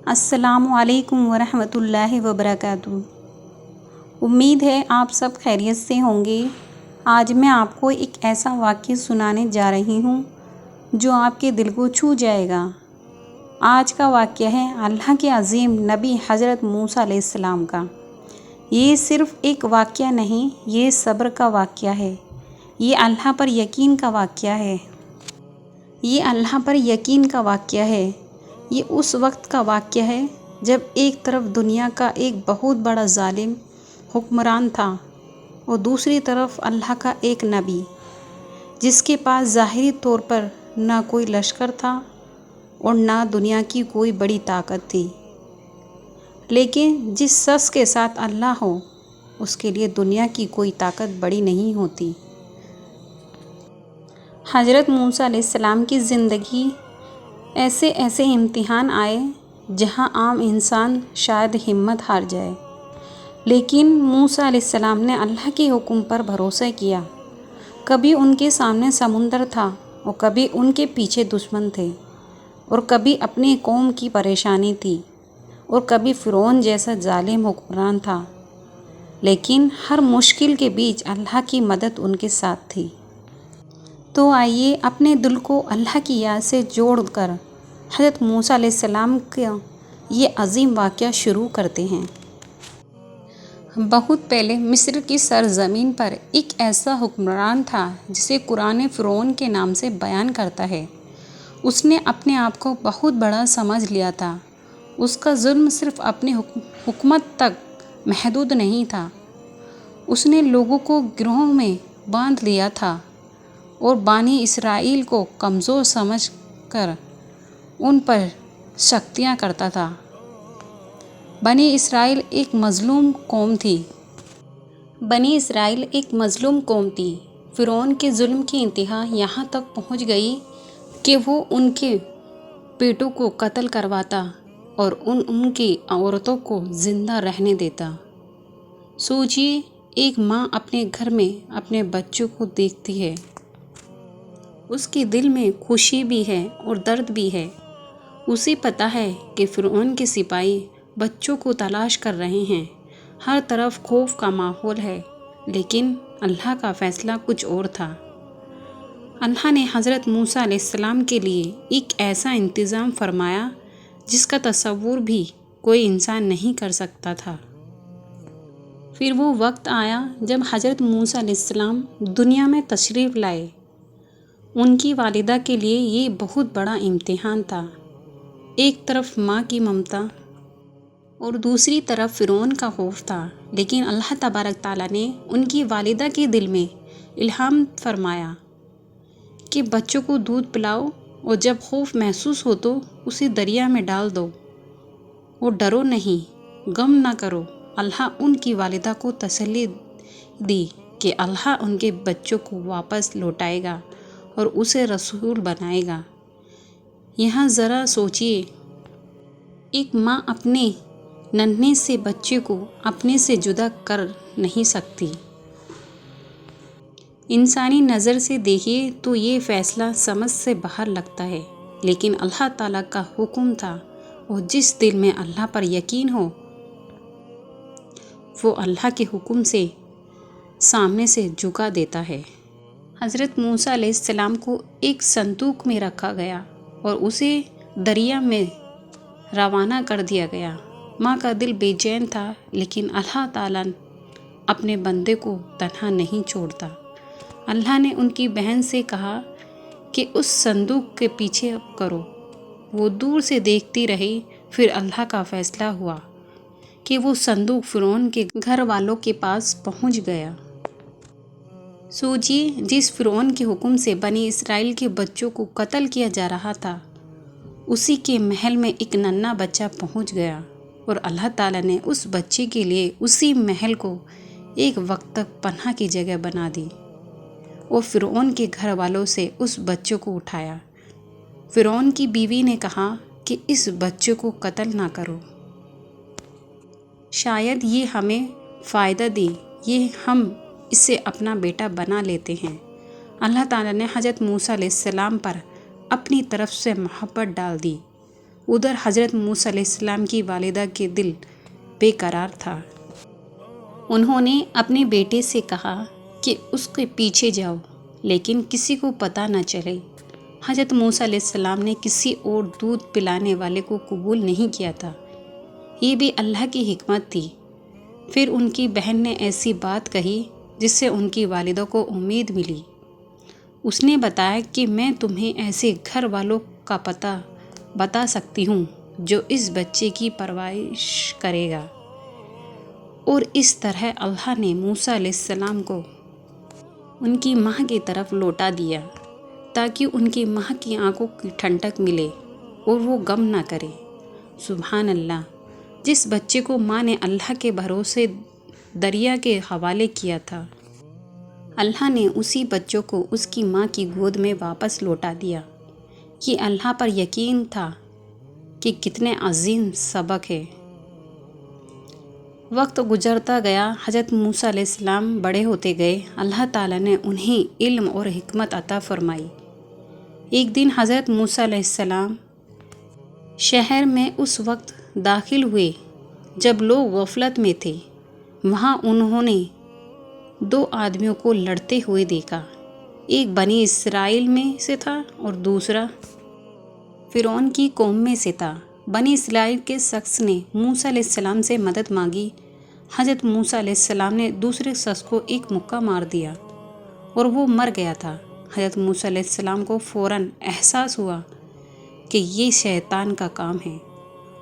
السلام علیکم ورحمۃ اللہ وبرکاتہ۔ امید ہے آپ سب خیریت سے ہوں گے۔ آج میں آپ کو ایک ایسا واقعہ سنانے جا رہی ہوں جو آپ کے دل کو چھو جائے گا۔ آج کا واقعہ ہے اللہ کے عظیم نبی حضرت موسیٰ علیہ السلام کا۔ یہ صرف ایک واقعہ نہیں، یہ صبر کا واقعہ ہے۔ یہ اللہ پر یقین کا واقعہ ہے۔ یہ اس وقت کا واقعہ ہے جب ایک طرف دنیا کا ایک بہت بڑا ظالم حکمران تھا اور دوسری طرف اللہ کا ایک نبی، جس کے پاس ظاہری طور پر نہ کوئی لشکر تھا اور نہ دنیا کی کوئی بڑی طاقت تھی، لیکن جس شخص کے ساتھ اللہ ہو اس کے لیے دنیا کی کوئی طاقت بڑی نہیں ہوتی۔ حضرت موسیٰ علیہ السلام کی زندگی ایسے امتحان آئے جہاں عام انسان شاید ہمت ہار جائے، لیکن موسیٰ علیہ السلام نے اللہ کے حکم پر بھروسہ کیا۔ کبھی ان کے سامنے سمندر تھا اور کبھی ان کے پیچھے دشمن تھے، اور کبھی اپنی قوم کی پریشانی تھی اور کبھی فرعون جیسا ظالم حکمران تھا، لیکن ہر مشکل کے بیچ اللہ کی مدد ان کے ساتھ تھی۔ تو آئیے اپنے دل کو اللہ کی یاد سے جوڑ کر حضرت موسیٰ علیہ السلام کا یہ عظیم واقعہ شروع کرتے ہیں۔ بہت پہلے مصر کی سرزمین پر ایک ایسا حکمران تھا جسے قرآن فرعون کے نام سے بیان کرتا ہے۔ اس نے اپنے آپ کو بہت بڑا سمجھ لیا تھا۔ اس کا ظلم صرف اپنی حکومت تک محدود نہیں تھا، اس نے لوگوں کو گروہوں میں باندھ لیا تھا اور بنی اسرائیل کو کمزور سمجھ کر ان پر سختیاں کرتا تھا۔ بنی اسرائیل ایک مظلوم قوم تھی۔ فرعون کے ظلم کی انتہا یہاں تک پہنچ گئی کہ وہ ان کے بیٹوں کو قتل کرواتا اور ان کی عورتوں کو زندہ رہنے دیتا۔ سوچیے، ایک ماں اپنے گھر میں اپنے بچوں کو دیکھتی ہے، اس کے دل میں خوشی بھی ہے اور درد بھی ہے۔ اسے پتہ ہے کہ فرعون کے سپاہی بچوں کو تلاش کر رہے ہیں، ہر طرف خوف کا ماحول ہے، لیکن اللہ کا فیصلہ کچھ اور تھا۔ اللہ نے حضرت موسیٰ علیہ السلام کے لیے ایک ایسا انتظام فرمایا جس کا تصور بھی کوئی انسان نہیں کر سکتا تھا۔ پھر وہ وقت آیا جب حضرت موسیٰ علیہ السلام دنیا میں تشریف لائے۔ ان کی والدہ کے لیے یہ بہت بڑا امتحان تھا۔ ایک طرف ماں کی ممتا اور دوسری طرف فرعون کا خوف تھا، لیکن اللہ تبارک تعالیٰ نے ان کی والدہ کے دل میں الہام فرمایا کہ بچوں کو دودھ پلاؤ اور جب خوف محسوس ہو تو اسے دریا میں ڈال دو، اور ڈرو نہیں، غم نہ کرو۔ اللہ ان کی والدہ کو تسلی دی کہ اللہ ان کے بچوں کو واپس لوٹائے گا اور اسے رسول بنائے گا۔ یہاں ذرا سوچیے، ایک ماں اپنے ننھے سے بچے کو اپنے سے جدا کر نہیں سکتی۔ انسانی نظر سے دیکھیے تو یہ فیصلہ سمجھ سے باہر لگتا ہے، لیکن اللہ تعالیٰ کا حکم تھا، اور جس دل میں اللہ پر یقین ہو وہ اللہ کے حکم سے سامنے سے جھکا دیتا ہے۔ حضرت موسیٰ علیہ السلام کو ایک صندوق میں رکھا گیا اور اسے دریا میں روانہ کر دیا گیا۔ ماں کا دل بے چین تھا، لیکن اللہ تعالیٰ اپنے بندے کو تنہا نہیں چھوڑتا۔ اللہ نے ان کی بہن سے کہا کہ اس صندوق کے پیچھے کرو۔ وہ دور سے دیکھتی رہی، پھر اللہ کا فیصلہ ہوا کہ وہ صندوق فرعون کے گھر والوں کے پاس پہنچ گیا۔ سوچیے، جس فرعون کے حکم سے بنی اسرائیل کے بچوں کو قتل کیا جا رہا تھا، اسی کے محل میں ایک ننھا بچہ پہنچ گیا، اور اللہ تعالیٰ نے اس بچے کے لیے اسی محل کو ایک وقت تک پناہ کی جگہ بنا دی، اور فرعون کے گھر والوں سے اس بچے کو اٹھایا۔ فرعون کی بیوی نے کہا کہ اس بچے کو قتل نہ کرو، شاید یہ ہمیں فائدہ دے، یہ ہم اسے اپنا بیٹا بنا لیتے ہیں۔ اللہ تعالیٰ نے حضرت موسیٰ علیہ السلام پر اپنی طرف سے محبت ڈال دی۔ ادھر حضرت موسیٰ علیہ السلام کی والدہ کے دل بے قرار تھا۔ انہوں نے اپنے بیٹے سے کہا کہ اس کے پیچھے جاؤ، لیکن کسی کو پتہ نہ چلے۔ حضرت موسیٰ علیہ السلام نے کسی اور دودھ پلانے والے کو قبول نہیں کیا تھا۔ یہ بھی اللہ کی حکمت تھی۔ پھر ان کی بہن نے ایسی بات کہی جس سے ان کی والدہ کو امید ملی۔ اس نے بتایا کہ میں تمہیں ایسے گھر والوں کا پتہ بتا سکتی ہوں جو اس بچے کی پرورش کرے گا۔ اور اس طرح اللہ نے موسیٰ علیہ السلام کو ان کی ماں کی طرف لوٹا دیا تاکہ ان کی ماں کی آنکھوں کی ٹھنڈک ملے اور وہ غم نہ کرے۔ سبحان اللہ! جس بچے کو ماں نے اللہ کے بھروسے دریا کے حوالے کیا تھا، اللہ نے اسی بچوں کو اس کی ماں کی گود میں واپس لوٹا دیا۔ یہ اللہ پر یقین تھا کہ کتنے عظیم سبق ہے۔ وقت گزرتا گیا، حضرت موسیٰ علیہ السلام بڑے ہوتے گئے۔ اللہ تعالیٰ نے انہیں علم اور حکمت عطا فرمائی۔ ایک دن حضرت موسیٰ علیہ السلام شہر میں اس وقت داخل ہوئے جب لوگ غفلت میں تھے۔ وہاں انہوں نے 2 آدمیوں کو لڑتے ہوئے دیکھا۔ ایک بنی اسرائیل میں سے تھا اور دوسرا فرعون کی قوم میں سے تھا۔ بنی اسرائیل کے شخص نے موسیٰ علیہ السلام سے مدد مانگی۔ حضرت موسیٰ علیہ السلام نے دوسرے شخص کو ایک مکہ مار دیا اور وہ مر گیا تھا۔ حضرت موسیٰ علیہ السلام کو فوراً احساس ہوا کہ یہ شیطان کا کام ہے۔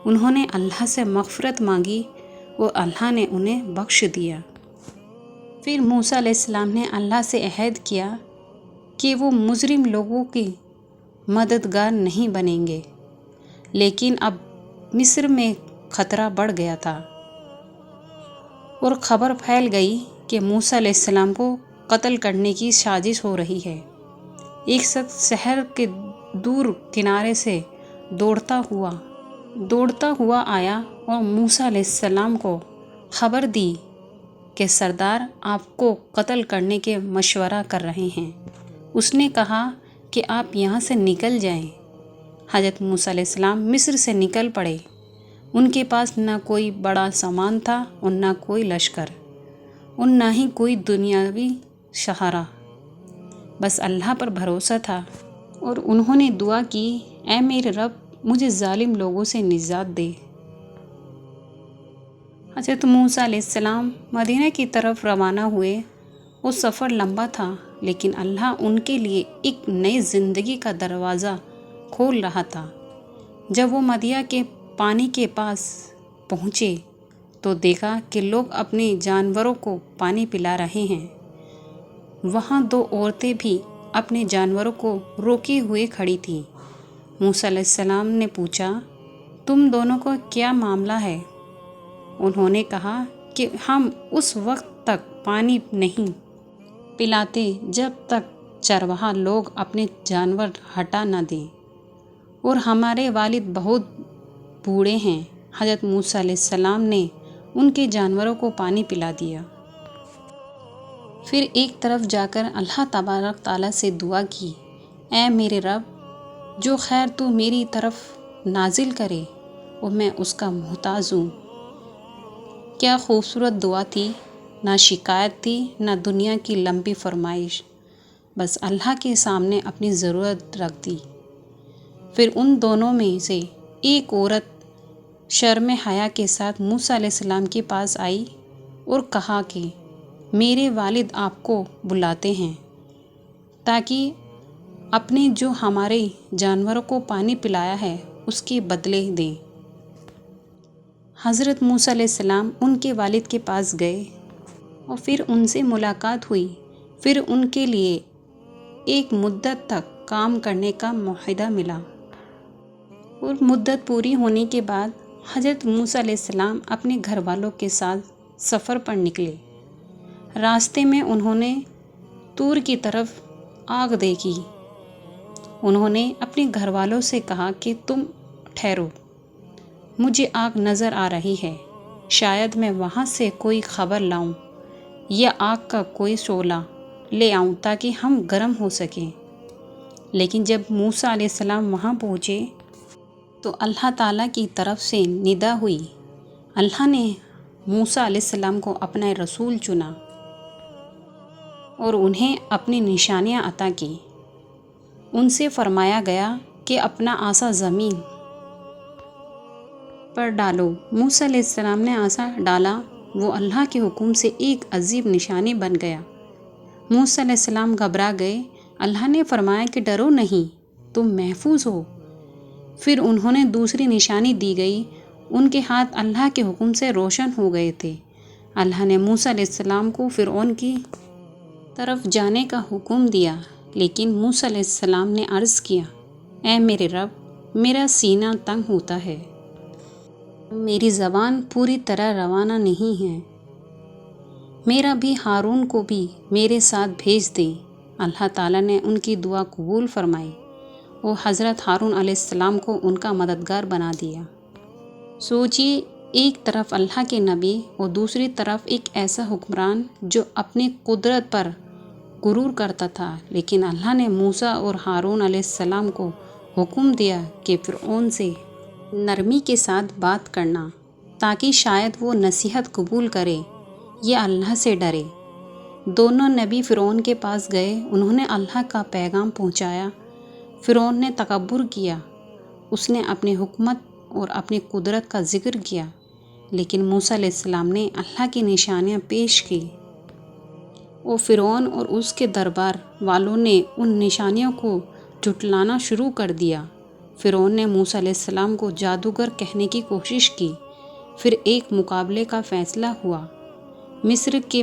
انہوں نے اللہ سے مغفرت مانگی اور اللہ نے انہیں بخش دیا۔ پھر موسیٰ علیہ السلام نے اللہ سے عہد کیا کہ وہ مجرم لوگوں کی مددگار نہیں بنیں گے، لیکن اب مصر میں خطرہ بڑھ گیا تھا اور خبر پھیل گئی کہ موسیٰ علیہ السلام کو قتل کرنے کی سازش ہو رہی ہے۔ ایک شخص شہر کے دور کنارے سے دوڑتا ہوا آیا اور موسیٰ علیہ السلام کو خبر دی کہ سردار آپ کو قتل کرنے کے مشورہ کر رہے ہیں۔ اس نے کہا کہ آپ یہاں سے نکل جائیں۔ حضرت موسیٰ علیہ السلام مصر سے نکل پڑے۔ ان کے پاس نہ کوئی بڑا سامان تھا اور نہ کوئی لشکر اور نہ ہی کوئی دنیاوی سہارا، بس اللہ پر بھروسہ تھا۔ اور انہوں نے دعا کی، اے میرے رب، مجھے ظالم لوگوں سے نجات دے۔ حضرت موسیٰ علیہ السلام مدینہ کی طرف روانہ ہوئے۔ وہ سفر لمبا تھا، لیکن اللہ ان کے لیے ایک نئی زندگی کا دروازہ کھول رہا تھا۔ جب وہ مدینہ کے پانی کے پاس پہنچے تو دیکھا کہ لوگ اپنے جانوروں کو پانی پلا رہے ہیں۔ وہاں 2 عورتیں بھی اپنے جانوروں کو روکے ہوئے کھڑی تھیں۔ موسیٰ علیہ السلام نے پوچھا، تم دونوں کا کیا معاملہ ہے؟ انہوں نے کہا کہ ہم اس وقت تک پانی نہیں پلاتے جب تک چرواہا لوگ اپنے جانور ہٹا نہ دیں، اور ہمارے والد بہت بوڑھے ہیں۔ حضرت موسیٰ علیہ السلام نے ان کے جانوروں کو پانی پلا دیا۔ پھر ایک طرف جا کر اللہ تبارک تعالیٰ سے دعا کی، اے میرے رب، جو خیر تو میری طرف نازل کرے اور میں اس کا محتاج ہوں۔ کیا خوبصورت دعا تھی! نہ شکایت تھی، نہ دنیا کی لمبی فرمائش، بس اللہ کے سامنے اپنی ضرورت رکھ دی۔ پھر ان دونوں میں سے ایک عورت شرم حیا کے ساتھ موسیٰ علیہ السلام کے پاس آئی اور کہا کہ میرے والد آپ کو بلاتے ہیں تاکہ اپنے جو ہمارے جانوروں کو پانی پلایا ہے اس کے بدلے دیں۔ حضرت موسیٰ علیہ السلام ان کے والد کے پاس گئے اور پھر ان سے ملاقات ہوئی۔ پھر ان کے لیے ایک مدت تک کام کرنے کا معاہدہ ملا، اور مدت پوری ہونے کے بعد حضرت موسیٰ علیہ السلام اپنے گھر والوں کے ساتھ سفر پر نکلے۔ راستے میں انہوں نے طور کی طرف آگ دیکھی۔ انہوں نے اپنے گھر والوں سے کہا کہ تم ٹھہرو، مجھے آگ نظر آ رہی ہے، شاید میں وہاں سے کوئی خبر لاؤں یا آگ کا کوئی شعلہ لے آؤں تاکہ ہم گرم ہو سکیں۔ لیکن جب موسیٰ علیہ السلام وہاں پہنچے تو اللہ تعالیٰ کی طرف سے ندا ہوئی۔ اللہ نے موسیٰ علیہ السلام کو اپنا رسول چنا اور انہیں اپنی نشانیاں عطا کی۔ ان سے فرمایا گیا کہ اپنا عصا زمین پر ڈالو۔ موسیٰ علیہ السلام نے عصا ڈالا، وہ اللہ کے حکم سے ایک عجیب نشانی بن گیا۔ موسیٰ علیہ السلام گھبرا گئے۔ اللہ نے فرمایا کہ ڈرو نہیں، تم محفوظ ہو۔ پھر انہوں نے دوسری نشانی دی گئی، ان کے ہاتھ اللہ کے حکم سے روشن ہو گئے تھے۔ اللہ نے موسیٰ علیہ السلام کو فرعون کی طرف جانے کا حکم دیا، لیکن موسیٰ علیہ السلام نے عرض کیا، اے میرے رب، میرا سینہ تنگ ہوتا ہے، میری زبان پوری طرح روانہ نہیں ہے، میرا بھی ہارون کو بھی میرے ساتھ بھیج دیں۔ اللہ تعالیٰ نے ان کی دعا قبول فرمائی اور حضرت ہارون علیہ السلام کو ان کا مددگار بنا دیا۔ سوچیے، ایک طرف اللہ کے نبی اور دوسری طرف ایک ایسا حکمران جو اپنی قدرت پر غرور کرتا تھا، لیکن اللہ نے موسیٰ اور ہارون علیہ السلام کو حکم دیا کہ فرعون سے نرمی کے ساتھ بات کرنا، تاکہ شاید وہ نصیحت قبول کرے یا اللہ سے ڈرے۔ دونوں نبی فرعون کے پاس گئے، انہوں نے اللہ کا پیغام پہنچایا۔ فرعون نے تکبر کیا، اس نے اپنی حکمت اور اپنی قدرت کا ذکر کیا، لیکن موسیٰ علیہ السلام نے اللہ کی نشانیاں پیش کی اور فرعون اور اس کے دربار والوں نے ان نشانیوں کو جھٹلانا شروع کر دیا۔ فرعون نے موسیٰ علیہ السلام کو جادوگر کہنے کی کوشش کی۔ پھر ایک مقابلے کا فیصلہ ہوا۔ مصر کے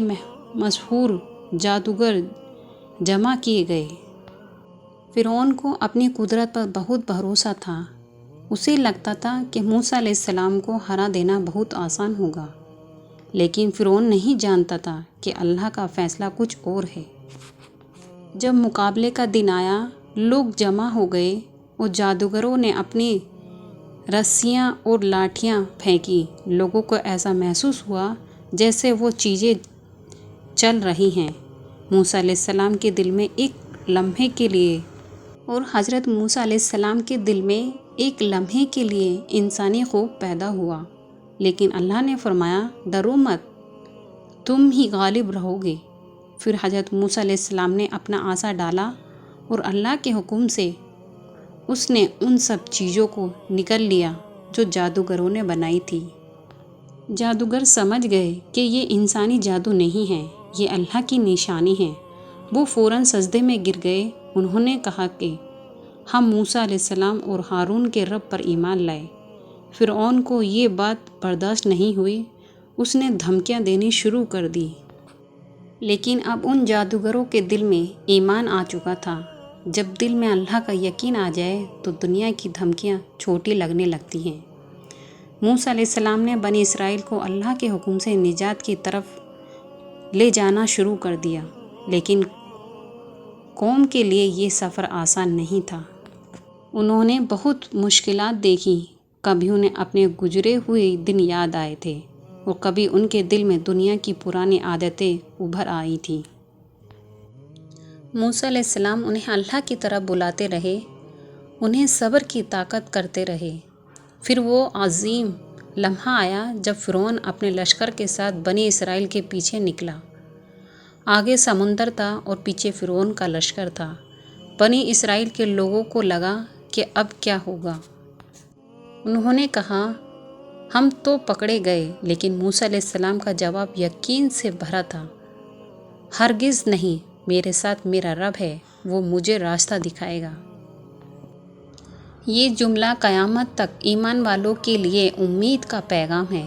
مشہور جادوگر جمع کیے گئے۔ فرعون کو اپنی قدرت پر بہت بھروسہ تھا۔ اسے لگتا تھا کہ موسیٰ علیہ السلام کو ہرا دینا بہت آسان ہوگا، لیکن فرعون نہیں جانتا تھا کہ اللہ کا فیصلہ کچھ اور ہے۔ جب مقابلے کا دن آیا، لوگ جمع ہو گئے اور جادوگروں نے اپنی رسیاں اور لاٹھیاں پھینکی۔ لوگوں کو ایسا محسوس ہوا جیسے وہ چیزیں چل رہی ہیں۔ موسیٰ علیہ السلام کے دل میں ایک لمحے کے لیے اور حضرت موسیٰ علیہ السلام کے دل میں ایک لمحے کے لیے انسانی خوف پیدا ہوا، لیکن اللہ نے فرمایا، ڈرو مت، تم ہی غالب رہو گے۔ پھر حضرت موسیٰ علیہ السلام نے اپنا عصا ڈالا اور اللہ کے حکم سے اس نے ان سب چیزوں کو نگل لیا جو جادوگروں نے بنائی تھی۔ جادوگر سمجھ گئے کہ یہ انسانی جادو نہیں ہے، یہ اللہ کی نشانی ہے۔ وہ فوراً سجدے میں گر گئے۔ انہوں نے کہا کہ ہم موسیٰ علیہ السلام اور ہارون کے رب پر ایمان لائے۔ فرعون کو یہ بات برداشت نہیں ہوئی، اس نے دھمکیاں دینی شروع کر دی۔ لیکن اب ان جادوگروں کے دل میں ایمان آ چکا تھا۔ جب دل میں اللہ کا یقین آ جائے تو دنیا کی دھمکیاں چھوٹی لگنے لگتی ہیں۔ موسیٰ علیہ السلام نے بنی اسرائیل کو اللہ کے حکم سے نجات کی طرف لے جانا شروع کر دیا، لیکن قوم کے لیے یہ سفر آسان نہیں تھا۔ انہوں نے بہت مشکلات دیکھیں، کبھی انہیں اپنے گزرے ہوئے دن یاد آئے تھے اور کبھی ان کے دل میں دنیا کی پرانی عادتیں ابھر آئی تھیں۔ موسیٰ علیہ السلام انہیں اللہ کی طرف بلاتے رہے، انہیں صبر کی طاقت کرتے رہے۔ پھر وہ عظیم لمحہ آیا جب فرعون اپنے لشکر کے ساتھ بنی اسرائیل کے پیچھے نکلا۔ آگے سمندر تھا اور پیچھے فرعون کا لشکر تھا۔ بنی اسرائیل کے لوگوں کو لگا کہ اب کیا ہوگا۔ انہوں نے کہا، ہم تو پکڑے گئے، لیکن موسیٰ علیہ السلام کا جواب یقین سے بھرا تھا، ہرگز نہیں، میرے ساتھ میرا رب ہے، وہ مجھے راستہ دکھائے گا۔ یہ جملہ قیامت تک ایمان والوں کے لیے امید کا پیغام ہے۔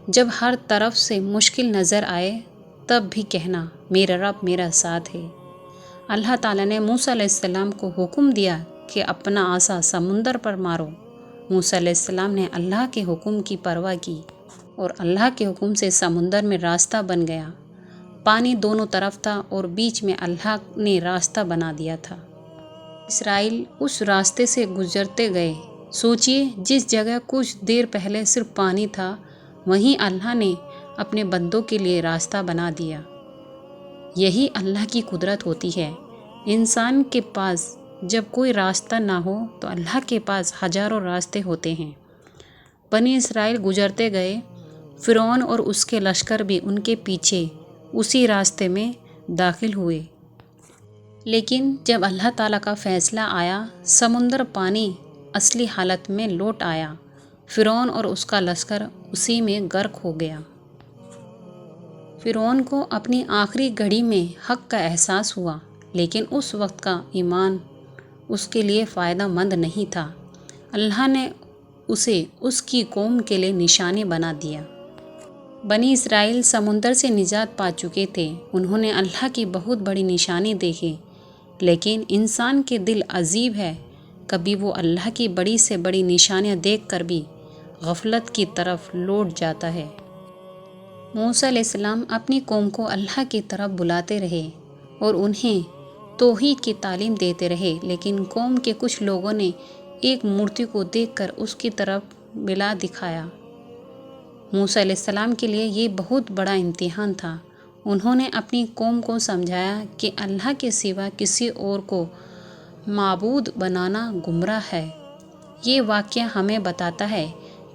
جب ہر طرف سے مشکل نظر آئے تب بھی کہنا، میرا رب میرا ساتھ ہے۔ اللہ تعالیٰ نے موسیٰ علیہ السلام کو حکم دیا کہ اپنا عصا سمندر پر مارو۔ موسیٰ علیہ السلام نے اللہ کے حکم کی پرواہ کی اور اللہ کے حکم سے سمندر میں راستہ بن گیا۔ پانی دونوں طرف تھا اور بیچ میں اللہ نے راستہ بنا دیا تھا۔ اسرائیل اس راستے سے گزرتے گئے۔ سوچئے، جس جگہ کچھ دیر پہلے صرف پانی تھا، وہیں اللہ نے اپنے بندوں کے لیے راستہ بنا دیا۔ یہی اللہ کی قدرت ہوتی ہے۔ انسان کے پاس جب کوئی راستہ نہ ہو تو اللہ کے پاس ہزاروں راستے ہوتے ہیں۔ بنی اسرائیل گزرتے گئے، فرعون اور اس کے لشکر بھی ان کے پیچھے اسی راستے میں داخل ہوئے۔ لیکن جب اللہ تعالیٰ کا فیصلہ آیا، سمندر پانی اصلی حالت میں لوٹ آیا، فرعون اور اس کا لشکر اسی میں غرق ہو گیا۔ فرعون کو اپنی آخری گھڑی میں حق کا احساس ہوا، لیکن اس وقت کا ایمان اس کے لیے فائدہ مند نہیں تھا۔ اللہ نے اسے اس کی قوم کے لیے نشانی بنا دیا۔ بنی اسرائیل سمندر سے نجات پا چکے تھے، انہوں نے اللہ کی بہت بڑی نشانی دیکھی، لیکن انسان کے دل عجیب ہے، کبھی وہ اللہ کی بڑی سے بڑی نشانیاں دیکھ کر بھی غفلت کی طرف لوٹ جاتا ہے۔ موسیٰ علیہ السلام اپنی قوم کو اللہ کی طرف بلاتے رہے اور انہیں توحید کی تعلیم دیتے رہے، لیکن قوم کے کچھ لوگوں نے ایک مورتی کو دیکھ کر اس کی طرف ملا دکھایا۔ موسیٰ علیہ السلام کے لیے یہ بہت بڑا امتحان تھا۔ انہوں نے اپنی قوم کو سمجھایا کہ اللہ کے سوا کسی اور کو معبود بنانا گمراہ ہے۔ یہ واقعہ ہمیں بتاتا ہے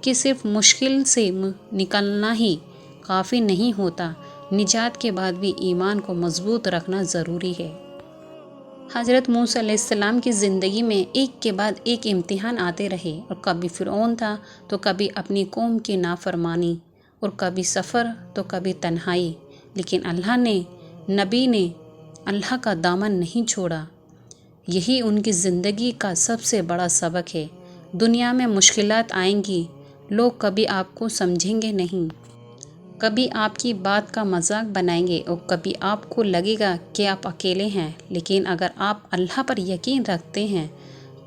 کہ صرف مشکل سے نکلنا ہی کافی نہیں ہوتا، نجات کے بعد بھی ایمان کو مضبوط رکھنا ضروری ہے۔ حضرت موسیٰ علیہ السلام کی زندگی میں ایک کے بعد ایک امتحان آتے رہے، اور کبھی فرعون تھا تو کبھی اپنی قوم کی نافرمانی، اور کبھی سفر تو کبھی تنہائی، لیکن نبی نے اللہ کا دامن نہیں چھوڑا۔ یہی ان کی زندگی کا سب سے بڑا سبق ہے۔ دنیا میں مشکلات آئیں گی، لوگ کبھی آپ کو سمجھیں گے نہیں، کبھی آپ کی بات کا مذاق بنائیں گے، اور کبھی آپ کو لگے گا کہ آپ اکیلے ہیں، لیکن اگر آپ اللہ پر یقین رکھتے ہیں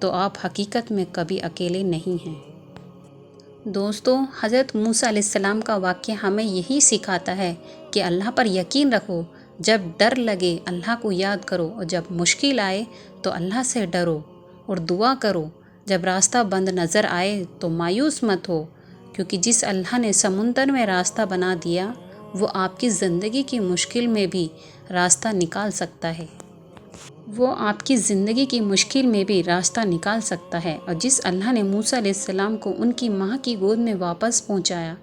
تو آپ حقیقت میں کبھی اکیلے نہیں ہیں۔ دوستو، حضرت موسیٰ علیہ السلام کا واقعہ ہمیں یہی سکھاتا ہے کہ اللہ پر یقین رکھو، جب ڈر لگے اللہ کو یاد کرو، اور جب مشکل آئے تو اللہ سے ڈرو اور دعا کرو۔ جب راستہ بند نظر آئے تو مایوس مت ہو، کیونکہ جس اللہ نے سمندر میں راستہ بنا دیا، وہ آپ کی زندگی کی مشکل میں بھی راستہ نکال سکتا ہے۔ اور جس اللہ نے موسیٰ علیہ السلام کو ان کی ماں کی گود میں واپس پہنچایا،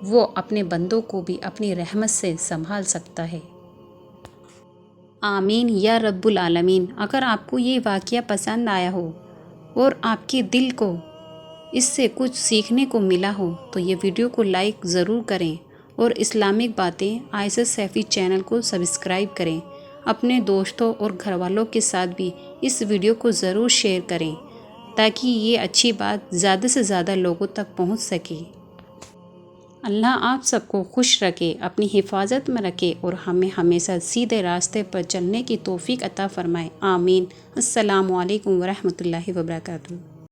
وہ اپنے بندوں کو بھی اپنی رحمت سے سنبھال سکتا ہے۔ آمین یا رب العالمین۔ اگر آپ کو یہ واقعہ پسند آیا ہو اور آپ کے دل کو اس سے کچھ سیکھنے کو ملا ہو تو یہ ویڈیو کو لائک ضرور کریں، اور اسلامک باتیں عائشہ سیفی چینل کو سبسکرائب کریں۔ اپنے دوستوں اور گھر والوں کے ساتھ بھی اس ویڈیو کو ضرور شیئر کریں تاکہ یہ اچھی بات زیادہ سے زیادہ لوگوں تک پہنچ سکے۔ اللہ آپ سب کو خوش رکھے، اپنی حفاظت میں رکھے، اور ہمیں ہمیشہ سیدھے راستے پر چلنے کی توفیق عطا فرمائے۔ آمین۔ السلام علیکم ورحمۃ اللہ وبرکاتہ۔